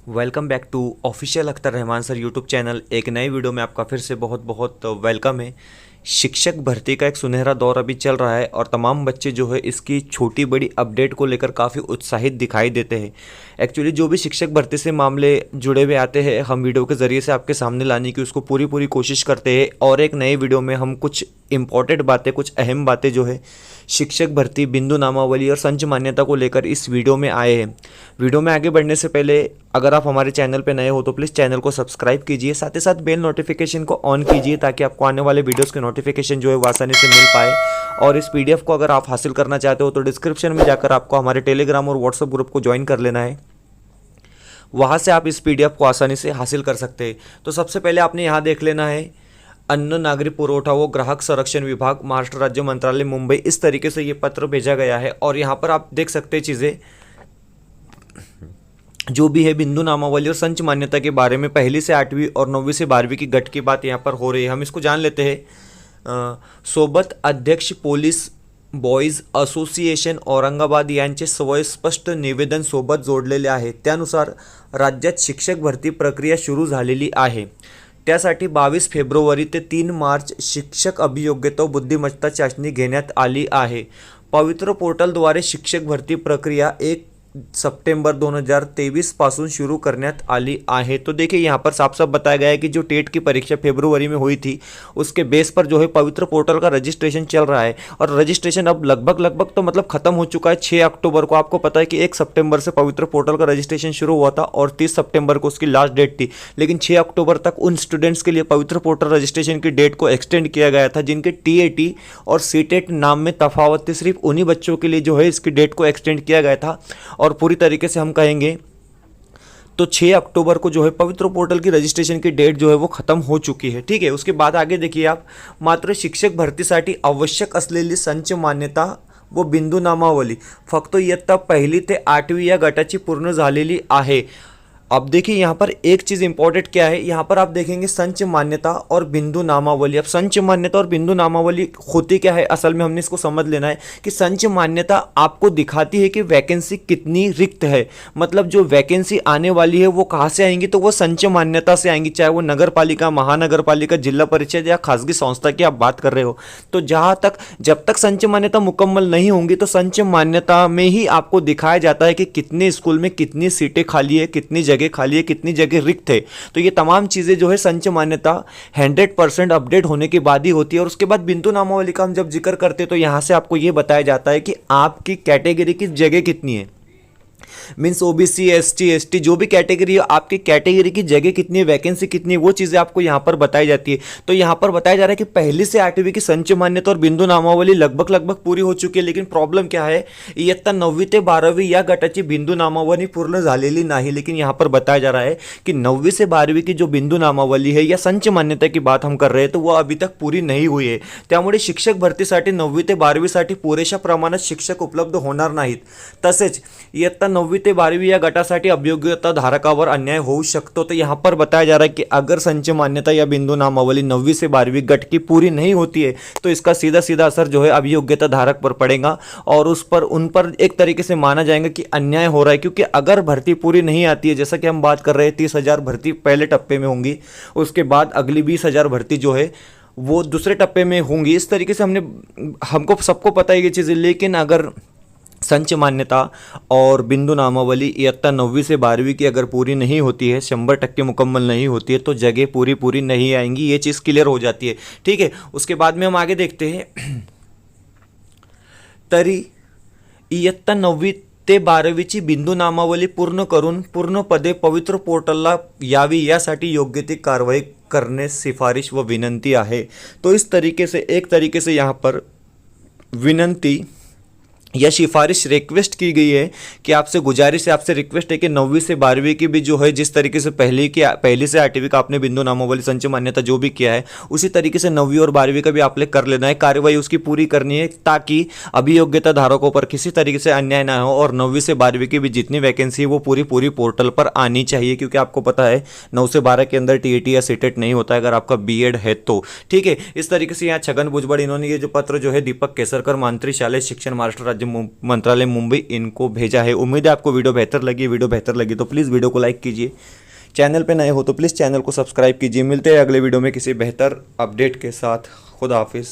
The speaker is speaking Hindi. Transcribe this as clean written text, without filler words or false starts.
Welcome back to official Akhtar Rahman sir YouTube channel. एक नई वीडियो में आपका फिर से बहुत बहुत वेलकम है। शिक्षक भर्ती का एक सुनहरा दौर अभी चल रहा है और तमाम बच्चे जो है इसकी छोटी बड़ी अपडेट को लेकर काफ़ी उत्साहित दिखाई देते हैं। एक्चुअली जो भी शिक्षक भर्ती से मामले जुड़े हुए आते हैं हम वीडियो के ज़रिए से आपके सामने लाने की उसको पूरी पूरी कोशिश करते हैं और एक नए वीडियो में हम कुछ इंपॉर्टेंट बातें, कुछ अहम बातें जो है शिक्षक भर्ती, बिंदु नामावली और संच मान्यता को लेकर इस वीडियो में आए हैं। वीडियो में आगे बढ़ने से पहले अगर आप हमारे चैनल पर नए हो तो प्लीज़ चैनल को सब्सक्राइब कीजिए, साथ ही साथ बेल नोटिफिकेशन को ऑन कीजिए ताकि आपको आने वाले वीडियोस के नोटिफिकेशन जो है वो आसानी से मिल पाए। और इस पीडीएफ को अगर आप हासिल करना चाहते हो तो डिस्क्रिप्शन में जाकर आपको हमारे टेलीग्राम और व्हाट्सएप ग्रुप को ज्वाइन कर लेना है, वहाँ से आप इस पीडीएफ को आसानी से हासिल कर सकते हैं। तो सबसे पहले आपने यहाँ देख लेना है अन्न नागरिक पुरवठा व ग्राहक संरक्षण विभाग, महाराष्ट्र राज्य मंत्रालय, मुंबई। इस तरीके से ये पत्र भेजा गया है और यहाँ पर आप देख सकते हैं चीज़ें जो भी है बिंदु नामावली और संच मान्यता के बारे में। पहली से 8वीं और 9वीं से 12वीं की गट की बात यहाँ पर हो रही है, हम इसको जान लेते हैं। सोबत अध्यक्ष पोलीस बॉयज असोसिएशन औरंगाबाद यांचे स्वस्पष्ट निवेदन सोबत जोडलेले आहे। त्यानुसार राज्यात शिक्षक भरती प्रक्रिया सुरू झालेली आहे। त्यासाठी 22 फेब्रुवारी ते 3 मार्च शिक्षक अभियोग्यता व बुद्धिमत्ता चाचणी घेण्यात आली आहे। पवित्र पोर्टलद्वारे शिक्षक भरती प्रक्रिया 1 सितंबर 2023 पासून शुरू करण्यात आली आहे। तो देखिए यहाँ पर साफ साफ बताया गया है कि जो टेट की परीक्षा फरवरी में हुई थी उसके बेस पर जो है पवित्र पोर्टल का रजिस्ट्रेशन चल रहा है और रजिस्ट्रेशन अब लगभग तो मतलब ख़त्म हो चुका है। 6 अक्टूबर को आपको पता है कि 1 सितंबर से पवित्र पोर्टल का रजिस्ट्रेशन शुरू हुआ था और 30 सितंबर को उसकी लास्ट डेट थी, लेकिन 6 अक्टूबर तक उन स्टूडेंट्स के लिए पवित्र पोर्टल रजिस्ट्रेशन की डेट को एक्सटेंड किया गया था जिनके टीएटी और सीटेट नाम में तफावत थी। सिर्फ उन्हीं बच्चों के लिए जो है इसकी डेट को एक्सटेंड किया गया था और पूरी तरीके से हम कहेंगे तो 6 अक्टूबर को जो है पवित्र पोर्टल की रजिस्ट्रेशन की डेट जो है वो खत्म हो चुकी है। ठीक है, उसके बाद आगे देखिए आप, मात्र शिक्षक भरतीसाठी आवश्यक असलेली संच मान्यता व बिंदू नामावली फक्त इयत्ता 1ली ते 8वी या गटाची पूर्ण झालेली आहे। अब देखिए यहाँ पर एक चीज़ इंपॉर्टेंट क्या है, यहाँ पर आप देखेंगे संच मान्यता और बिंदु नामावली। अब संच मान्यता और बिंदु नामावली होती क्या है, असल में हमने इसको समझ लेना है कि संच मान्यता आपको दिखाती है कि वैकेंसी कितनी रिक्त है, मतलब जो वैकेंसी आने वाली है वो कहाँ से आएंगी, तो वो संच मान्यता से आएंगी, चाहे वो नगर पालिका, महानगर पालिका, जिला परिषद या खासगी संस्था की आप बात कर रहे हो। तो जहाँ तक जब तक संच मान्यता मुकम्मल नहीं होंगी तो संच मान्यता में ही आपको दिखाया जाता है कि कितने स्कूल में कितनी सीटें खाली है, कितनी जगह खाली है, कितनी जगह रिक्त है। तो ये तमाम चीज़ें जो है संच मान्यता 100% अपडेट होने के बाद ही होती है। और उसके बाद बिंदु नामावली का हम जब जिक्र करते हैं तो यहाँ से आपको ये बताया जाता है कि आपकी कैटेगरी की जगह कितनी है, मीन्स ओबीसी, एसटी, एसटी जो भी कैटेगरी है आपकी कैटेगरी की जगह कितनी है, वैकेंसी कितनी है, वो चीज़ें आपको यहाँ पर बताई जाती है। तो यहाँ पर बताया जा रहा है कि पहली से 8वीं की संच मान्यता और बिंदु नामावली लगभग पूरी हो चुकी है, लेकिन प्रॉब्लम क्या है, इयत्ता 9वी ते 12वी या गटाची बिंदु नामावली पूर्ण झालेली नाही। लेकिन यहाँ पर बताया जा रहा है कि 9वी से 12वी की जो बिंदु नामावली है या संच मान्यता की बात हम कर रहे हैं तो वो अभी तक पूरी नहीं हुई है। त्यामुळे शिक्षक भरतीसाठी 9वी ते 12वीसाठी पुरेशा प्रमाणात शिक्षक उपलब्ध होणार नाहीत। तसेच इयत्ता 9वी ते 12वी या गटासाठी अभियोग्यता धारकावर अन्याय होऊ शकतो। तो यहाँ पर बताया जा रहा है कि अगर संच मान्यता या बिंदु नामावली 9वीं से 12वीं गट की पूरी नहीं होती है तो इसका सीधा सीधा असर जो है अभियोग्यता धारक पर पड़ेगा और उन पर एक तरीके से माना जाएगा कि अन्याय हो रहा है। क्योंकि अगर भर्ती पूरी नहीं आती है, जैसा कि हम बात कर रहे हैं 30,000 भर्ती पहले टप्पे में होंगी, उसके बाद अगली 20,000 भर्ती जो है वो दूसरे टप्पे में होंगी। इस तरीके से हमको सबको पता है ये चीज़ें। लेकिन अगर संच मान्यता और बिंदु नामावली इयत्ता 9वीं से 12वीं की अगर पूरी नहीं होती है, 100% मुकम्मल नहीं होती है, तो जगह पूरी नहीं आएंगी, ये चीज़ क्लियर हो जाती है। ठीक है, उसके बाद में हम आगे देखते हैं, तरी इयत्ता 9वी ते 12वीची बिंदु नामावली पूर्ण करून पूर्ण पदे पवित्र पोर्टलला यावी यासाठी योग्य ती कारवाई करणे सिफारिश व विनंती आहे। तो इस तरीके से एक तरीके से यहाँ पर विनंती यह सिफारिश रिक्वेस्ट की गई है कि आपसे गुजारिश है, आपसे रिक्वेस्ट है कि 9वीं से 12वीं की भी जो है जिस तरीके से पहली से 8वीं का आपने बिंदु नामावली संच मान्यता जो भी किया है उसी तरीके से 9वीं और 12वीं का भी आपने कर लेना है, कार्रवाई उसकी पूरी करनी है ताकि अभियोग्यता धारकों पर किसी तरीके से अन्याय ना हो। और 9वीं से 12वीं की भी जितनी वैकेंसी है वो पूरी पोर्टल पर आनी चाहिए, क्योंकि आपको पता है 9 से 12 के अंदर टीएटी या सीटेट नहीं होता है अगर आपका बीएड है तो। ठीक है, इस तरीके से यहाँ छगन भुजबल इन्होंने ये जो पत्र जो है दीपक केसरकर मंत्री शालेय शिक्षण महाराष्ट्र राज्य राज्य मंत्रालय मुंबई इनको भेजा है। उम्मीद है आपको वीडियो बेहतर लगी। वीडियो बेहतर लगी तो प्लीज़ वीडियो को लाइक कीजिए। चैनल पे नए हो तो प्लीज़ चैनल को सब्सक्राइब कीजिए। मिलते हैं अगले वीडियो में किसी बेहतर अपडेट के साथ। खुदा हाफिज़।